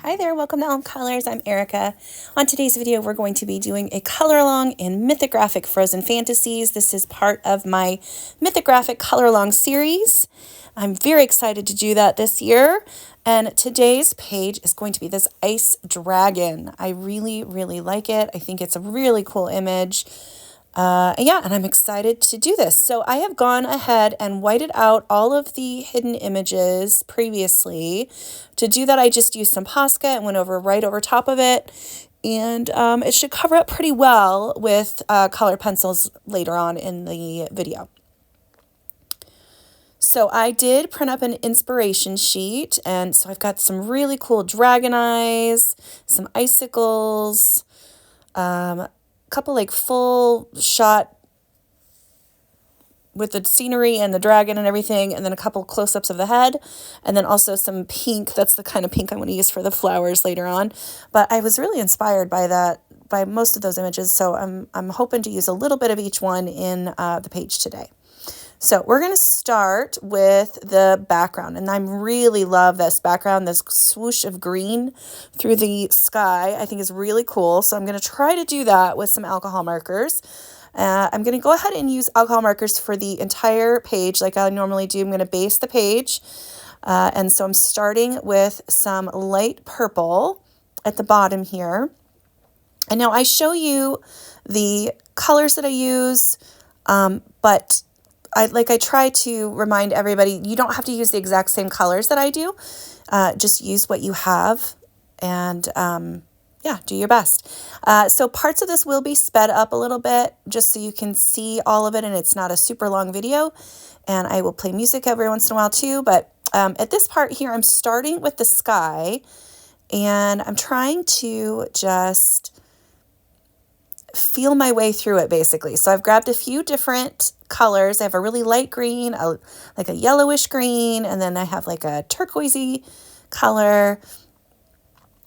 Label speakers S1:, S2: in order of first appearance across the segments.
S1: Hi there, welcome to Elm Colors. I'm Erica. On today's video, we're going to be doing a color along in Mythographic Frozen Fantasies. This is part of my Mythographic color along series. I'm very excited to do that this year. And today's page is going to be this ice dragon. I really like it. I think it's a really cool image. And I'm excited to do this. So I have gone ahead and whited out all of the hidden images previously. To do that, I just used some Posca and went right over top of it. And it should cover up pretty well with color pencils later on in the video. So I did print up an inspiration sheet, and so I've got some really cool dragon eyes, some icicles, couple like full shot with the scenery and the dragon and everything, and then a couple close-ups of the head, and then also some pink. That's the kind of pink I'm going to use for the flowers later on. But I was really inspired by that, by most of those images, so I'm hoping to use a little bit of each one in the page today. So we're going to start with the background, and I really love this background, this swoosh of green through the sky. I think is really cool. So I'm going to try to do that with some alcohol markers. I'm going to go ahead and use alcohol markers for the entire page like I normally do. I'm going to base the page. And so I'm starting with some light purple at the bottom here. And now I show you the colors that I use, but I try to remind everybody, you don't have to use the exact same colors that I do. Just use what you have and do your best. So parts of this will be sped up a little bit just so you can see all of it and it's not a super long video. And I will play music every once in a while too. But at this part here, I'm starting with the sky and I'm trying to just feel my way through it basically. So I've grabbed a few different colors. I have a really light green, like a yellowish green, and then I have like a turquoisey color.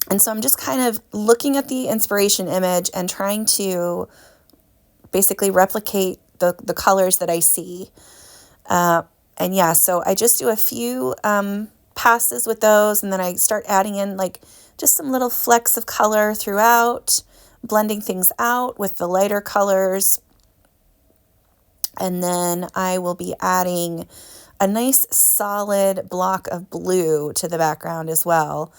S1: And so I'm just kind of looking at the inspiration image and trying to basically replicate the colors that I see. So I just do a few passes with those, and then I start adding in like just some little flecks of color throughout, blending things out with the lighter colors. And then I will be adding a nice solid block of blue to the background as well.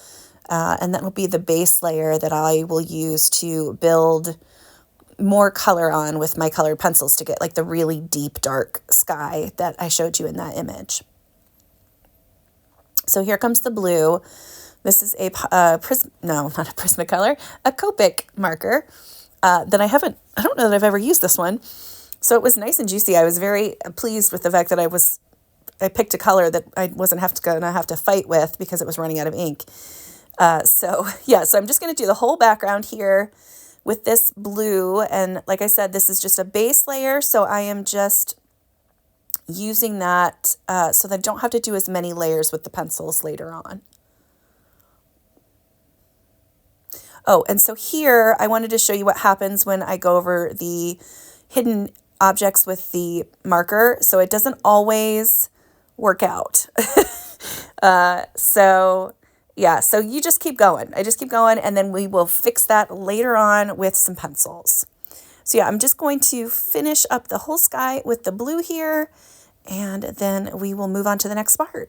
S1: And that will be the base layer that I will use to build more color on with my colored pencils to get like the really deep dark sky that I showed you in that image. So here comes the blue. This is a Prismacolor, a Copic marker that I don't know that I've ever used this one. So it was nice and juicy. I was very pleased with the fact that I picked a color that I wasn't going to have to fight with because it was running out of ink. So I'm just going to do the whole background here with this blue. And like I said, this is just a base layer. So I am just using that so that I don't have to do as many layers with the pencils later on. Oh, and so here I wanted to show you what happens when I go over the hidden objects with the marker. So it doesn't always work out. So you just keep going. I just keep going, and then we will fix that later on with some pencils. So I'm just going to finish up the whole sky with the blue here, and then we will move on to the next part.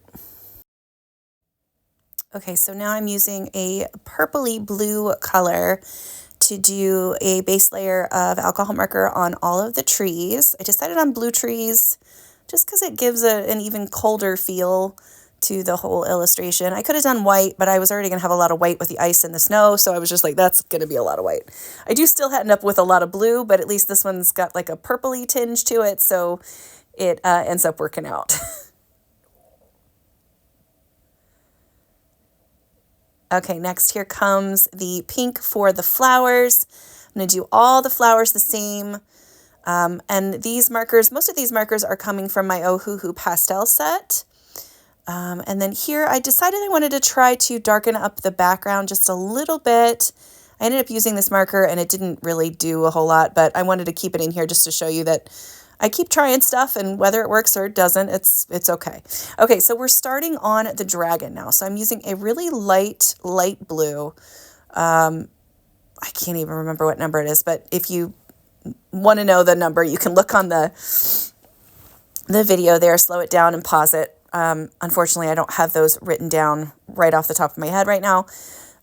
S1: Okay, so now I'm using a purpley blue color to do a base layer of alcohol marker on all of the trees. I decided on blue trees just because it gives an even colder feel to the whole illustration. I could have done white, but I was already going to have a lot of white with the ice and the snow, so I was just like, that's going to be a lot of white. I do still end up with a lot of blue, but at least this one's got like a purpley tinge to it, so it ends up working out. Okay, next here comes the pink for the flowers. I'm going to do all the flowers the same. And these markers, most of these markers are coming from my Ohuhu pastel set. And then here I decided I wanted to try to darken up the background just a little bit. I ended up using this marker and it didn't really do a whole lot, but I wanted to keep it in here just to show you that I keep trying stuff, and whether it works or it doesn't, it's okay. Okay, so we're starting on the dragon now. So I'm using a really light blue. I can't even remember what number it is, but if you want to know the number, you can look on the video there, slow it down and pause it. Unfortunately, I don't have those written down right off the top of my head right now.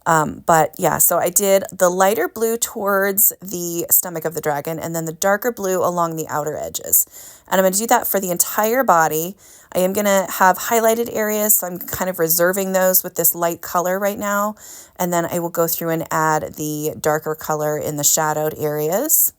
S1: But yeah, so I did the lighter blue towards the stomach of the dragon and then the darker blue along the outer edges. And I'm going to do that for the entire body. I am going to have highlighted areas, so I'm kind of reserving those with this light color right now. And then I will go through and add the darker color in the shadowed areas.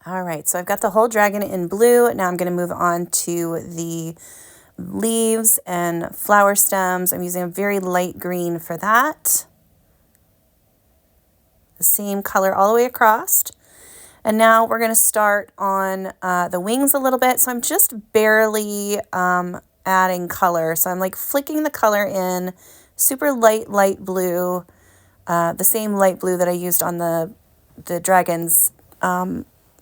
S1: All right, so I've got the whole dragon in blue. Now I'm going to move on to the leaves and flower stems. I'm using a very light green for that. The same color all the way across. And now we're going to start on the wings a little bit. So I'm just barely adding color. So I'm like flicking the color in, super light blue, the same light blue that I used on the dragon's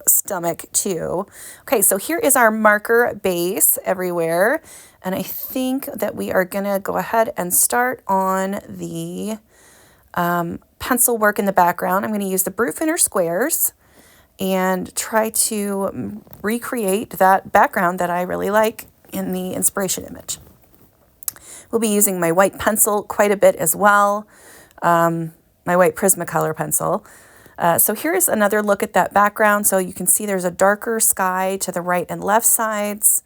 S1: stomach too. Okay, so here is our marker base everywhere. And I think that we are going to go ahead and start on the pencil work in the background. I'm going to use the Brutfuner Squares and try to recreate that background that I really like in the inspiration image. We'll be using my white pencil quite a bit as well, my white Prismacolor pencil. So here's another look at that background. So you can see there's a darker sky to the right and left sides.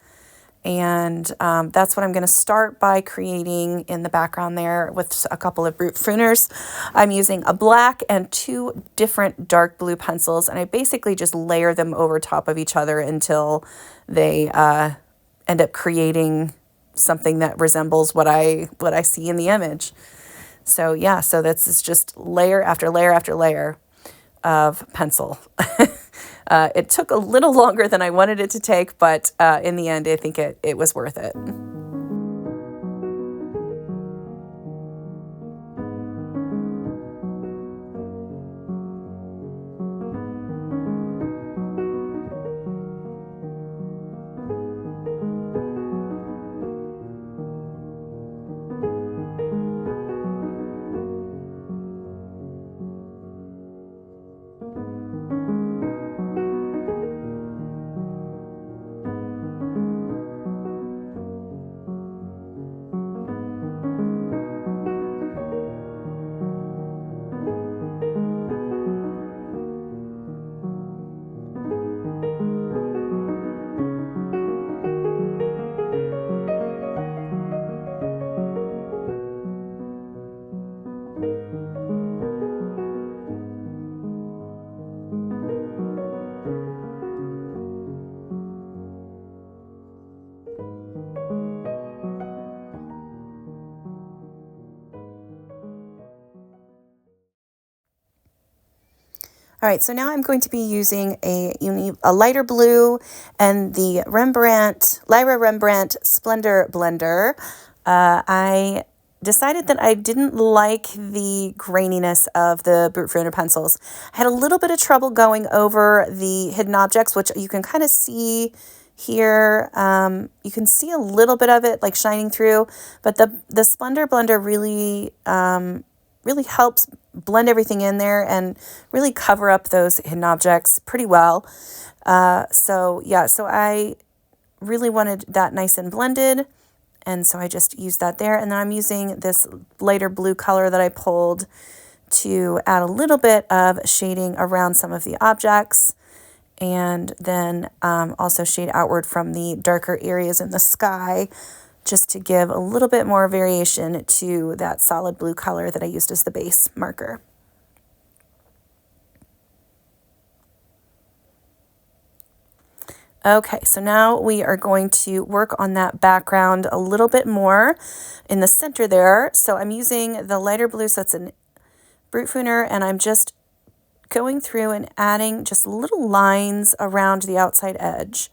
S1: And that's what I'm going to start by creating in the background there with a couple of Brutfuners. I'm using a black and two different dark blue pencils, and I basically just layer them over top of each other until they end up creating something that resembles what I see in the image. So yeah, so this is just layer after layer after layer of pencil. It took a little longer than I wanted it to take, but in the end, I think it was worth it. All right, so now I'm going to be using a lighter blue and the Lyra Rembrandt Splendor Blender. I decided that I didn't like the graininess of the Brutfuner pencils. I had a little bit of trouble going over the hidden objects, which you can kind of see here. You can see a little bit of it like shining through, but the Splendor Blender really really helps blend everything in there and really cover up those hidden objects pretty well. So I really wanted that nice and blended, and so I just used that there. And then I'm using this lighter blue color that I pulled to add a little bit of shading around some of the objects, and then also shade outward from the darker areas in the sky, just to give a little bit more variation to that solid blue color that I used as the base marker. Okay, so now we are going to work on that background a little bit more in the center there. So I'm using the lighter blue, so it's an Brutfuner, and I'm just going through and adding just little lines around the outside edge.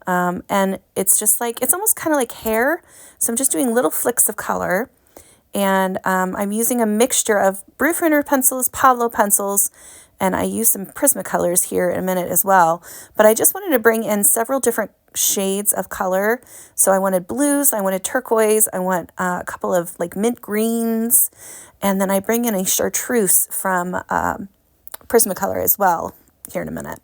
S1: And it's just like, it's almost kind of like hair. So I'm just doing little flicks of color, and I'm using a mixture of Brutfuner pencils, Pablo pencils, and I use some Prismacolors here in a minute as well. But I just wanted to bring in several different shades of color. So I wanted blues, I wanted turquoise, I want a couple of like mint greens, and then I bring in a chartreuse from Prismacolor as well here in a minute.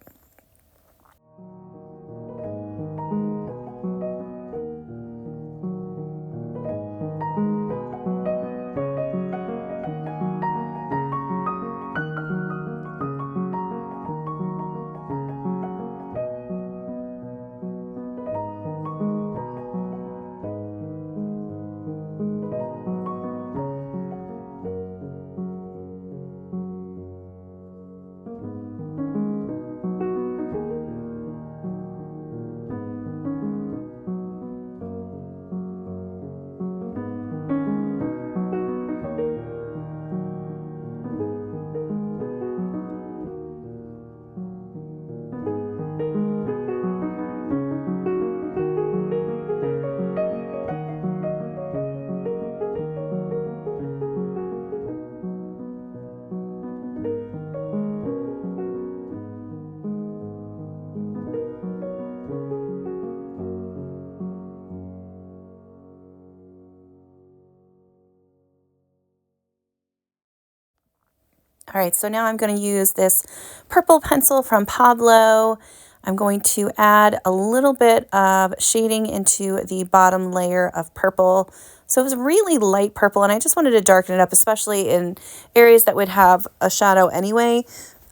S1: All right, so now I'm going to use this purple pencil from Pablo. I'm going to add a little bit of shading into the bottom layer of purple. So it was really light purple, and I just wanted to darken it up, especially in areas that would have a shadow anyway.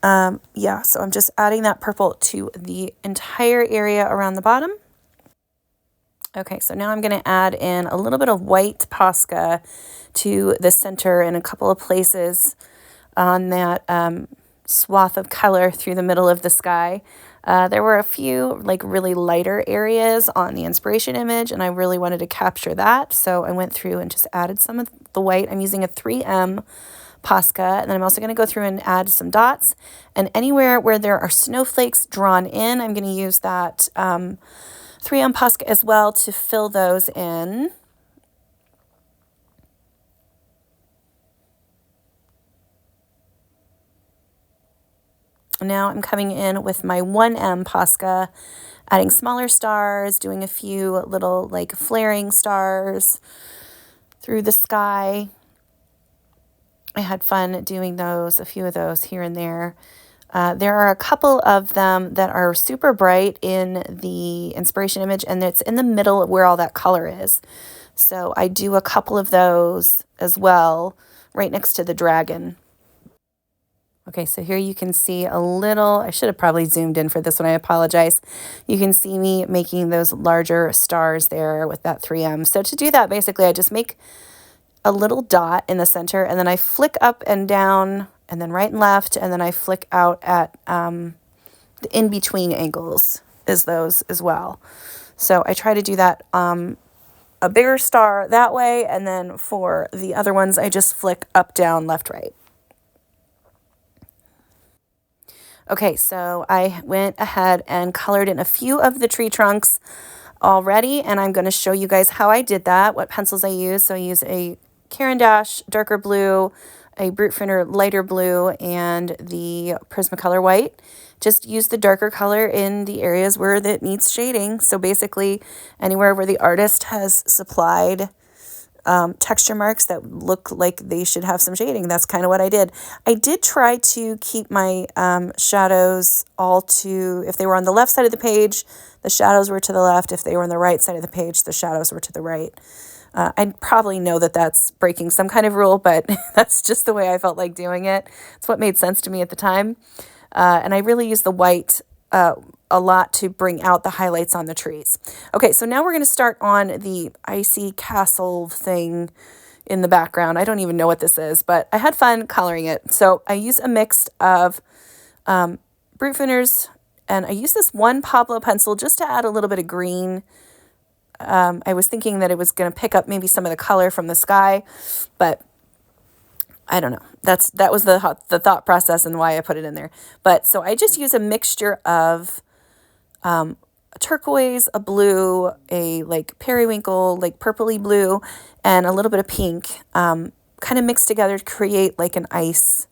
S1: So I'm just adding that purple to the entire area around the bottom. Okay, so now I'm going to add in a little bit of white Posca to the center in a couple of places on that swath of color through the middle of the sky. There were a few like really lighter areas on the inspiration image, and I really wanted to capture that. So I went through and just added some of the white. I'm using a 3M Posca, and then I'm also going to go through and add some dots. And anywhere where there are snowflakes drawn in, I'm going to use that 3M Posca as well to fill those in. Now I'm coming in with my 1M Posca, adding smaller stars, doing a few little like flaring stars through the sky. I had fun doing those, a few of those here and there. There are a couple of them that are super bright in the inspiration image, and it's in the middle where all that color is. So I do a couple of those as well, right next to the dragon. Okay, so here you can see a little, I should have probably zoomed in for this one, I apologize. You can see me making those larger stars there with that 3M. So to do that, basically, I just make a little dot in the center, and then I flick up and down, and then right and left, and then I flick out at the in-between angles is those as well. So I try to do that a bigger star that way, and then for the other ones, I just flick up, down, left, right. Okay, so I went ahead and colored in a few of the tree trunks already, and I'm going to show you guys how I did that, what pencils I use. So I use a Caran D'Ache darker blue, a Brutfuner lighter blue, and the Prismacolor white. Just use the darker color in the areas where it needs shading. So basically anywhere where the artist has supplied texture marks that look like they should have some shading. That's kind of what I did. I did try to keep my shadows all to, if they were on the left side of the page, the shadows were to the left. If they were on the right side of the page, the shadows were to the right. I probably know that that's breaking some kind of rule, but that's just the way I felt like doing it. It's what made sense to me at the time. And I really used the white a lot to bring out the highlights on the trees. Okay, so now we're going to start on the icy castle thing in the background. I don't even know what this is, but I had fun coloring it. So I use a mix of Brutfuners, and I use this one Pablo pencil just to add a little bit of green. I was thinking that it was going to pick up maybe some of the color from the sky, but I don't know. That was the thought process and why I put it in there. But so I just use a mixture of a turquoise, a blue, a like periwinkle, like purpley blue, and a little bit of pink, kind of mixed together to create like an ice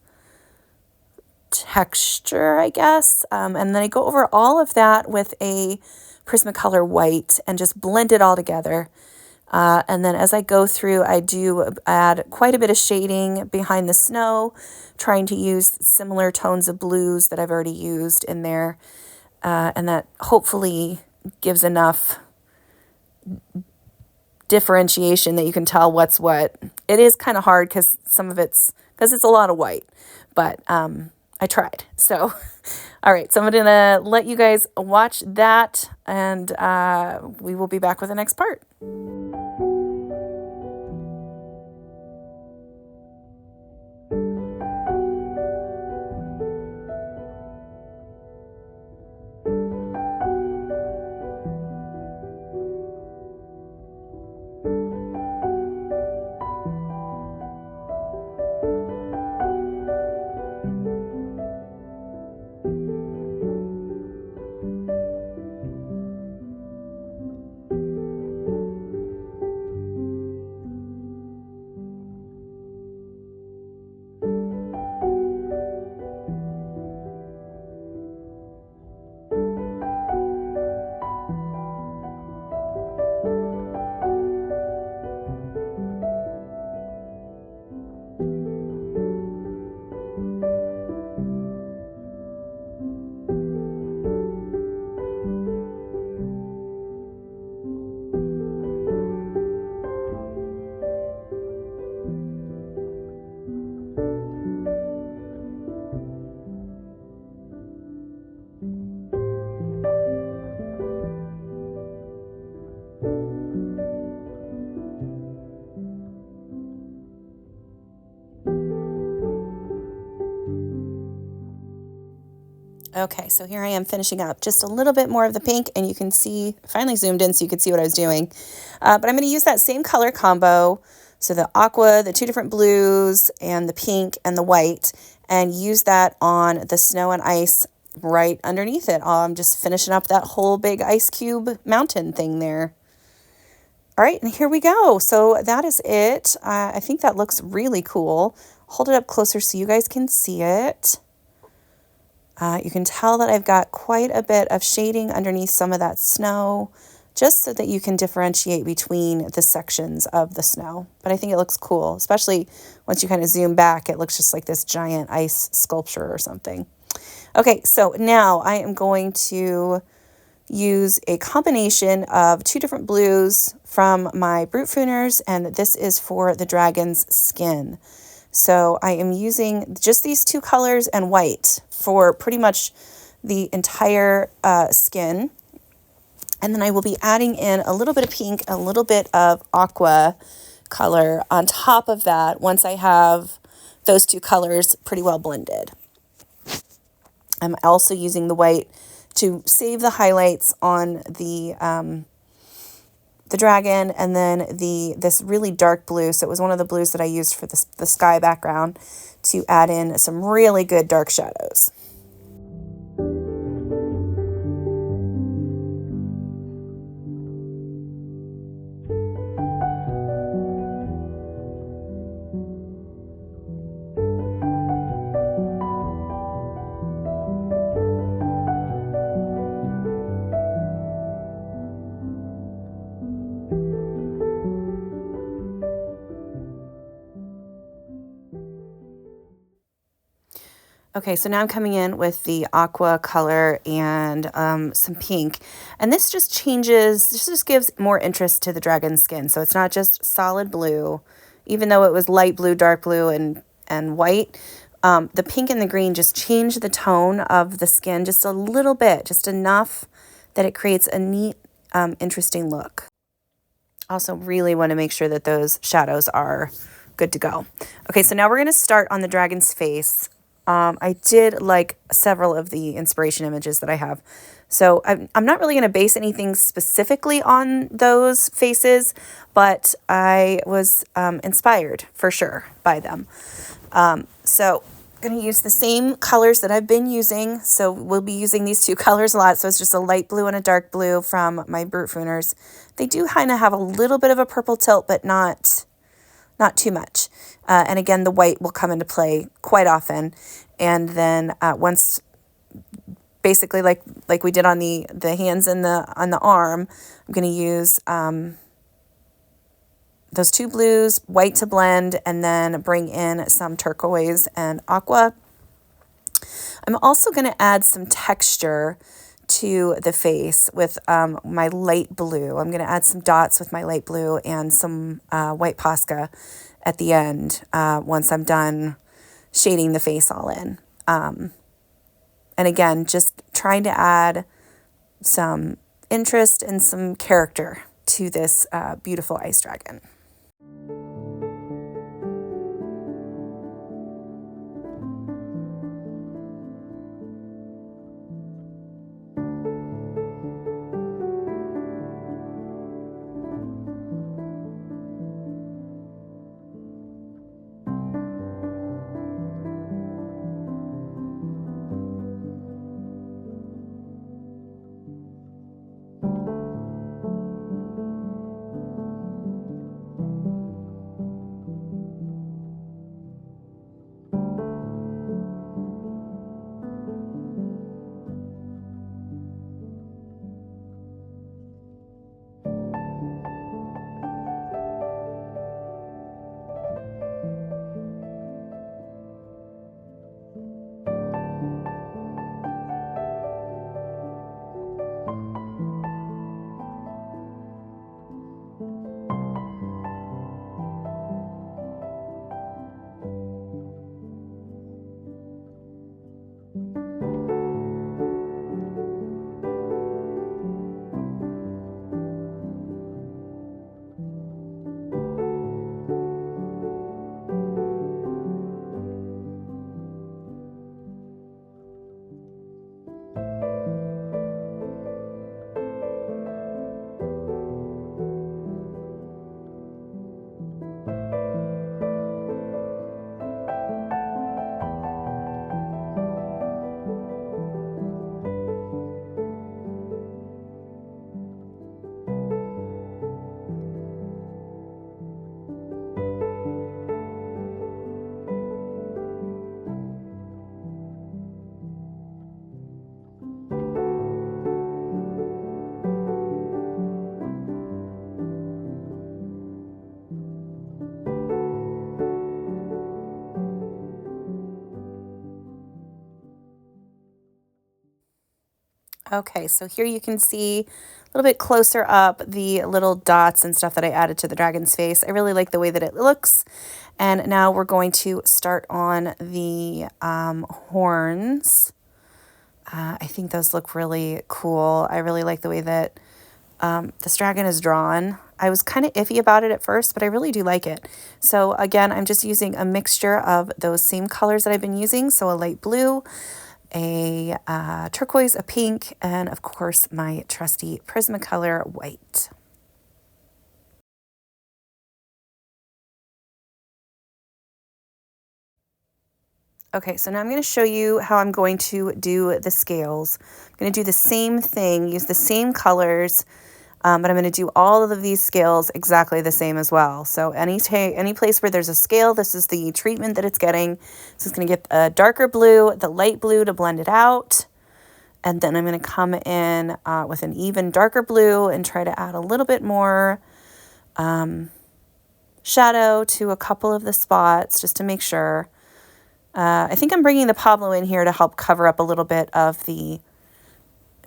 S1: texture, I guess. And then I go over all of that with a Prismacolor white and just blend it all together. And then as I go through, I do add quite a bit of shading behind the snow, trying to use similar tones of blues that I've already used in there. And that hopefully gives enough differentiation that you can tell what's what. It is kind of hard because it's a lot of white, but I tried. So, all right, so I'm going to let you guys watch that, and we will be back with the next part. Okay, so here I am finishing up just a little bit more of the pink, and you can see, finally zoomed in so you could see what I was doing. But I'm going to use that same color combo, so the aqua, the two different blues, and the pink and the white, and use that on the snow and ice right underneath it. I'm just finishing up that whole big ice cube mountain thing there. All right, and here we go. So that is it. I think that looks really cool. Hold it up closer so you guys can see it. You can tell that I've got quite a bit of shading underneath some of that snow, just so that you can differentiate between the sections of the snow. But I think it looks cool, especially once you kind of zoom back, it looks just like this giant ice sculpture or something. Okay, so now I am going to use a combination of two different blues from my Brutfuners, and this is for the dragon's skin. So I am using just these two colors and white for pretty much the entire skin. And then I will be adding in a little bit of pink, a little bit of aqua color on top of that once I have those two colors pretty well blended. I'm also using the white to save the highlights on the dragon, and then this really dark blue. So it was one of the blues that I used for the sky background to add in some really good dark shadows. Okay, so now I'm coming in with the aqua color and some pink. And this just changes, this just gives more interest to the dragon's skin. So it's not just solid blue, even though it was light blue, dark blue, and white. The pink and the green just change the tone of the skin just a little bit, just enough that it creates a neat, interesting look. Also really want to make sure that those shadows are good to go. Okay, so now we're going to start on the dragon's face. I did like several of the inspiration images that I have. So I'm not really going to base anything specifically on those faces, but I was inspired for sure by them. So I'm going to use the same colors that I've been using. So we'll be using these two colors a lot. So it's just a light blue and a dark blue from my Brutfuners. They do kind of have a little bit of a purple tilt, but not too much. And again, the white will come into play quite often. And then once, basically like we did on the hands and on the arm, I'm going to use those two blues, white to blend, and then bring in some turquoise and aqua. I'm also going to add some texture to the face with my light blue. I'm going to add some dots with my light blue and some white Posca at the end once I'm done shading the face all in. And again, just trying to add some interest and some character to this beautiful ice dragon. Okay, so here you can see a little bit closer up the little dots and stuff that I added to the dragon's face. I really like the way that it looks. And now we're going to start on the horns. I think those look really cool. I really like the way that this dragon is drawn. I was kind of iffy about it at first, but I really do like it. So again, I'm just using a mixture of those same colors that I've been using. So a light blue, a turquoise, a pink, and of course my trusty Prismacolor white. Okay, so now I'm going to show you how I'm going to do the scales. I'm going to do the same thing, use the same colors, but I'm going to do all of these scales exactly the same as well. So any place where there's a scale, this is the treatment that it's getting. So it's going to get a darker blue, the light blue to blend it out. And then I'm going to come in with an even darker blue and try to add a little bit more shadow to a couple of the spots just to make sure. I think I'm bringing the Pablo in here to help cover up a little bit of the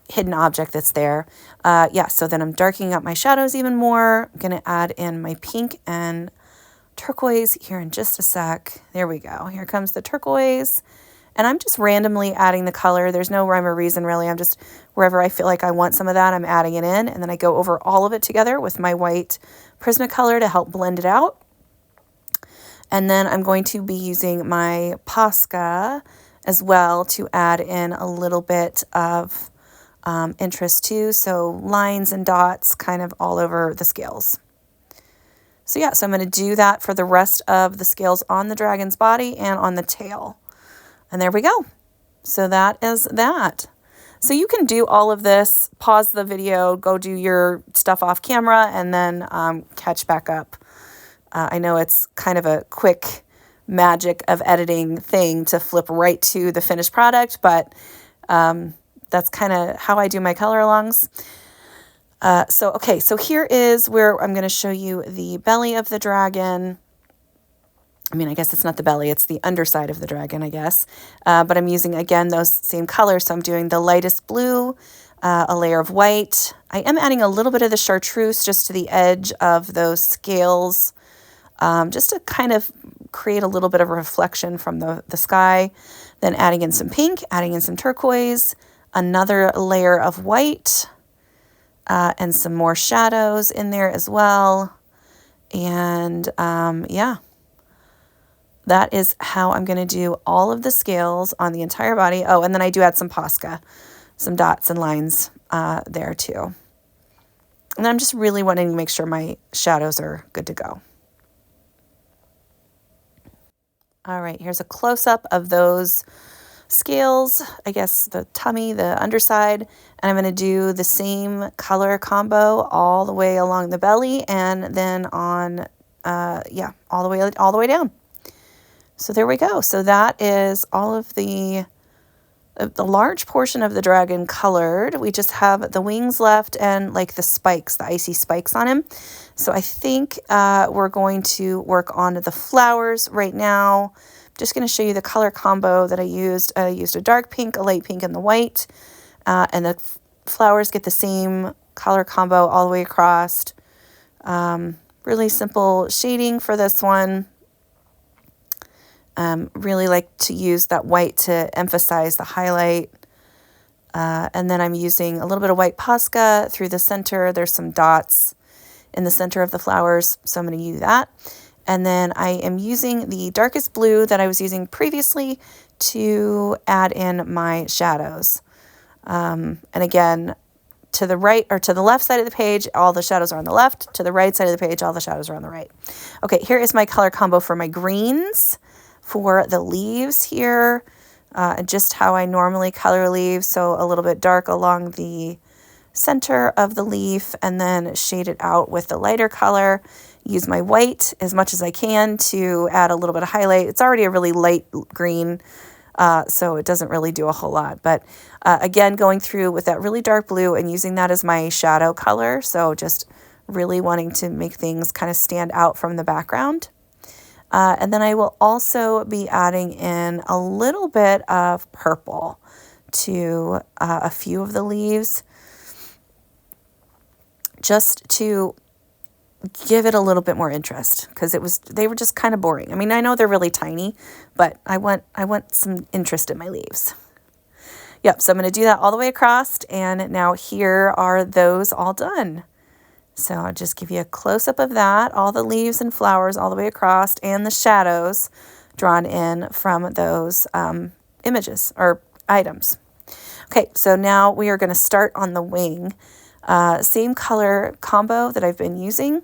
S1: hidden object that's there. Yeah, so then I'm darkening up my shadows even more. I'm going to add in my pink and turquoise here in just a sec. There we go. Here comes the turquoise. And I'm just randomly adding the color. There's no rhyme or reason really. I'm just, wherever I feel like I want some of that, I'm adding it in. And then I go over all of it together with my white Prismacolor to help blend it out. And then I'm going to be using my Posca as well to add in a little bit of interest too. So lines and dots kind of all over the scales. So yeah, so I'm going to do that for the rest of the scales on the dragon's body and on the tail. And there we go. So that is that. So you can do all of this, pause the video, go do your stuff off camera, and then catch back up. I know it's kind of a quick magic of editing thing to flip right to the finished product, but that's kind of how I do my color alongs. Okay, so here is where I'm going to show you the belly of the dragon. I mean, I guess it's not the belly, it's the underside of the dragon, I guess. But I'm using, again, those same colors. So I'm doing the lightest blue, a layer of white. I am adding a little bit of the chartreuse just to the edge of those scales, just to kind of create a little bit of a reflection from the sky. Then adding in some pink, adding in some turquoise, another layer of white, and some more shadows in there as well. And yeah, that is how I'm going to do all of the scales on the entire body. Oh, and then I do add some Posca, some dots and lines there too. And I'm just really wanting to make sure my shadows are good to go. All right, here's a close-up of those scales, I guess the tummy, the underside, and I'm going to do the same color combo all the way along the belly and then on, yeah, all the way down. So there we go. So that is all of the large portion of the dragon colored. We just have the wings left and like the spikes, the icy spikes on him. So I think we're going to work on the flowers right now. I'm just going to show you the color combo that I used. I used a dark pink, a light pink, and the white. And the flowers get the same color combo all the way across. Really simple shading for this one. Really like to use that white to emphasize the highlight. And then I'm using a little bit of white Posca through the center. There's some dots in the center of the flowers, so I'm going to use that. And then I am using the darkest blue that I was using previously to add in my shadows. And again, to the right or to the left side of the page, all the shadows are on the left. To the right side of the page, all the shadows are on the right. Okay, here is my color combo for my greens. For the leaves here, just how I normally color leaves. So a little bit dark along the center of the leaf and then shade it out with the lighter color. Use my white as much as I can to add a little bit of highlight. It's already a really light green, so it doesn't really do a whole lot. But again, going through with that really dark blue and using that as my shadow color. So just really wanting to make things kind of stand out from the background. And then I will also be adding in a little bit of purple to a few of the leaves, just to give it a little bit more interest, because they were just kind of boring. I mean, I know they're really tiny, but I want some interest in my leaves. Yep, so I'm going to do that all the way across, and now here are those all done. So I'll just give you a close-up of that, all the leaves and flowers all the way across, and the shadows drawn in from those images or items. Okay, so now we are going to start on the wing. Same color combo that I've been using,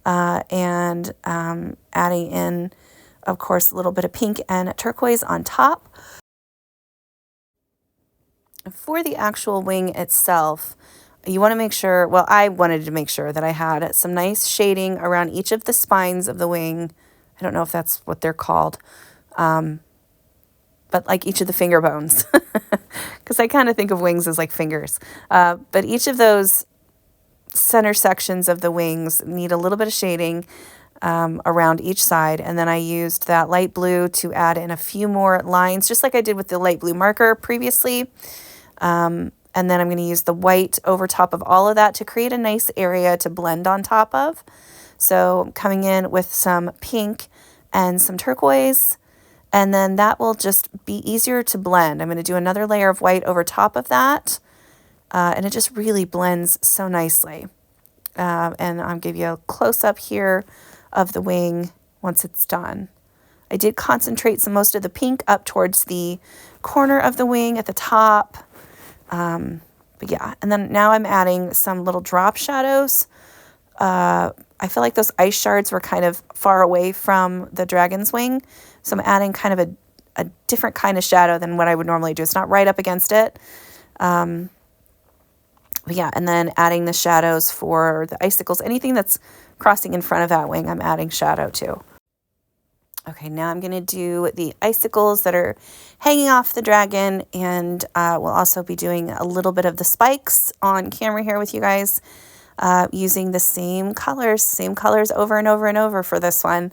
S1: and adding in, of course, a little bit of pink and turquoise on top. For the actual wing itself, you want to make sure, well, I wanted to make sure that I had some nice shading around each of the spines of the wing. I don't know if that's what they're called, but like each of the finger bones, because I kind of think of wings as like fingers. But each of those center sections of the wings need a little bit of shading. around each side. And then I used that light blue to add in a few more lines, just like I did with the light blue marker previously. And then I'm going to use the white over top of all of that to create a nice area to blend on top of. So I'm coming in with some pink and some turquoise, and then that will just be easier to blend. I'm going to do another layer of white over top of that, and it just really blends so nicely. And I'll give you a close-up here of the wing once it's done. I did concentrate most of the pink up towards the corner of the wing at the top. But yeah, and then now I'm adding some little drop shadows. I feel like those ice shards were kind of far away from the dragon's wing, so I'm adding kind of a different kind of shadow than what I would normally do. It's not right up against it. But yeah, and then adding the shadows for the icicles. Anything that's crossing in front of that wing, I'm adding shadow to. Okay, now I'm going to do the icicles that are hanging off the dragon, and we'll also be doing a little bit of the spikes on camera here with you guys, using the same colors over and over and over for this one,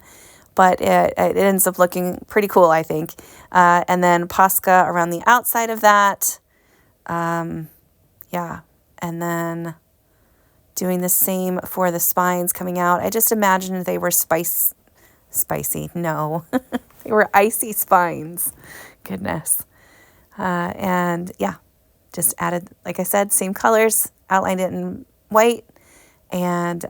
S1: but it ends up looking pretty cool, I think. And then Posca around the outside of that, yeah, and then doing the same for the spines coming out. I just imagined they were spicy. No, they were icy spines. Goodness. And yeah, just added, like I said, same colors, outlined it in white, and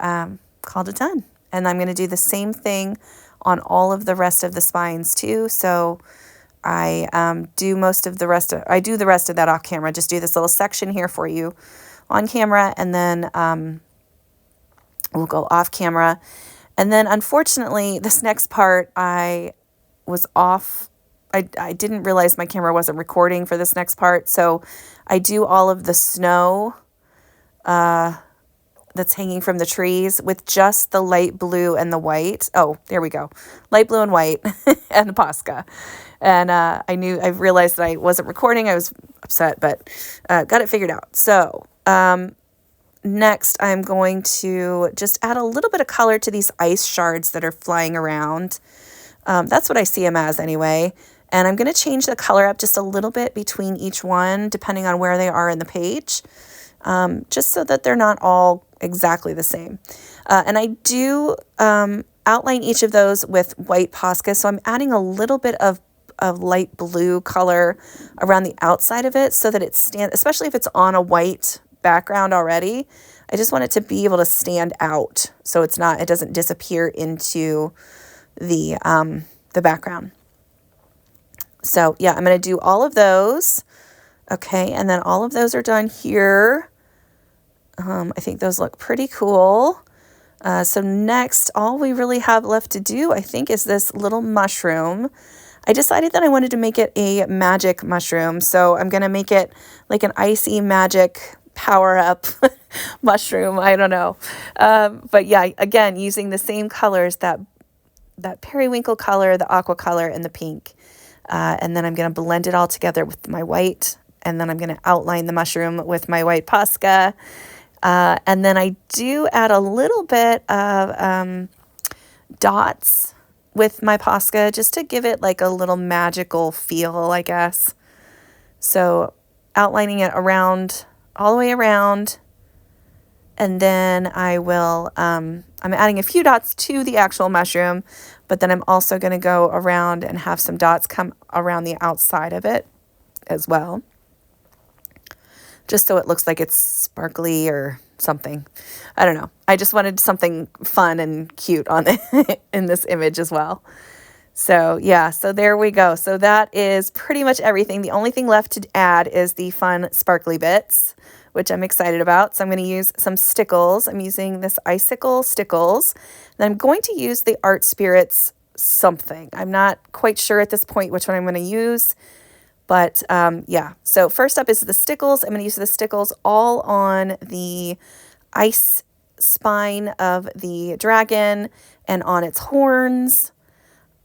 S1: called it done. And I'm going to do the same thing on all of the rest of the spines too. So I do the rest of that off camera. Just do this little section here for you on camera, and then we'll go off camera. And then unfortunately, this next part, I was off. I didn't realize my camera wasn't recording for this next part. So I do all of the snow that's hanging from the trees with just the light blue and the white. Oh, there we go. Light blue and white and the Posca. And I realized that I wasn't recording. I was upset, but got it figured out. So next, I'm going to just add a little bit of color to these ice shards that are flying around. That's what I see them as anyway. And I'm going to change the color up just a little bit between each one, depending on where they are in the page, just so that they're not all exactly the same. And I do outline each of those with white Posca, so I'm adding a little bit of light blue color around the outside of it so that it stands, especially if it's on a white background already. I just want it to be able to stand out so it doesn't disappear into the background. So yeah, I'm going to do all of those. Okay, and then all of those are done here. I think those look pretty cool. So next, all we really have left to do, I think, is this little mushroom. I decided that I wanted to make it a magic mushroom, so I'm going to make it like an icy magic power-up mushroom. I don't know. But yeah, again, using the same colors, that periwinkle color, the aqua color, and the pink. And then I'm going to blend it all together with my white, and then I'm going to outline the mushroom with my white Posca. And then I do add a little bit of dots with my Posca just to give it like a little magical feel, I guess. So outlining it around, all the way around, and then I will, I'm adding a few dots to the actual mushroom, but then I'm also going to go around and have some dots come around the outside of it as well, just so it looks like it's sparkly or something. I don't know. I just wanted something fun and cute on in this image as well. So yeah, so there we go. So that is pretty much everything. The only thing left to add is the fun sparkly bits, which I'm excited about. So I'm going to use some stickles. I'm using this icicle stickles. And I'm going to use the Art Spirits something. I'm not quite sure at this point which one I'm going to use. But yeah, so first up is the stickles. I'm going to use the stickles all on the ice spine of the dragon and on its horns.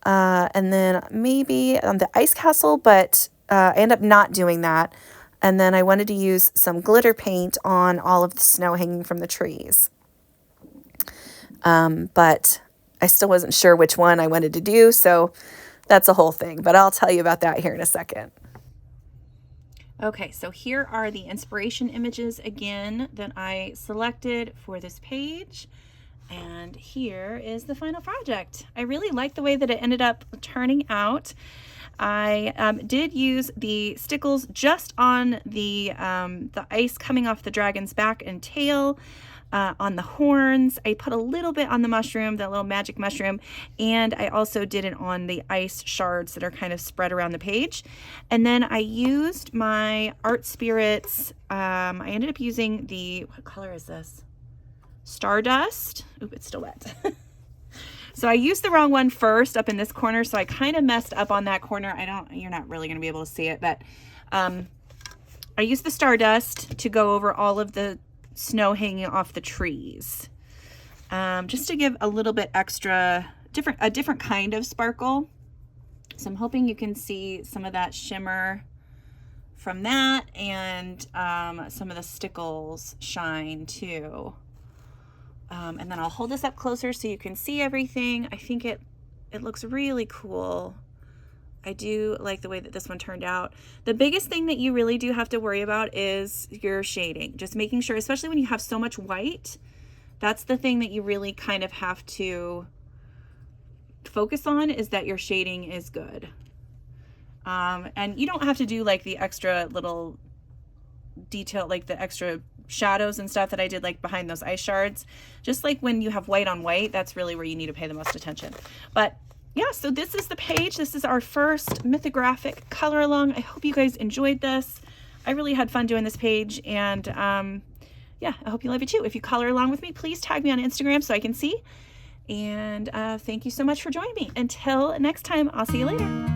S1: And then maybe on the ice castle, but I end up not doing that. And then I wanted to use some glitter paint on all of the snow hanging from the trees. But I still wasn't sure which one I wanted to do, so that's a whole thing, but I'll tell you about that here in a second. Okay, so here are the inspiration images again that I selected for this page. And here is the final project. I really like the way that it ended up turning out. I did use the stickles just on the ice coming off the dragon's back and tail, on the horns. I put a little bit on the mushroom, the little magic mushroom, and I also did it on the ice shards that are kind of spread around the page. And then I used my Art Spirits. I ended up using the, what color is this? Stardust. Oop, it's still wet. So I used the wrong one first up in this corner, so I kind of messed up on that corner. You're not really going to be able to see it, but I used the Stardust to go over all of the snow hanging off the trees, just to give a little bit extra, a different kind of sparkle. So I'm hoping you can see some of that shimmer from that, and some of the stickles shine too. And then I'll hold this up closer so you can see everything. I think it looks really cool. I do like the way that this one turned out. The biggest thing that you really do have to worry about is your shading. Just making sure, especially when you have so much white, that's the thing that you really kind of have to focus on, is that your shading is good. And you don't have to do like the extra little detail, like the extra shadows and stuff that I did like behind those ice shards. Just like when you have white on white, that's really where you need to pay the most attention. But yeah, so this is the page. This is our first Mythographic color along. I hope you guys enjoyed this. I really had fun doing this page, and yeah, I hope you love it too. If you color along with me, please tag me on Instagram so I can see. And thank you so much for joining me. Until next time, I'll see you later.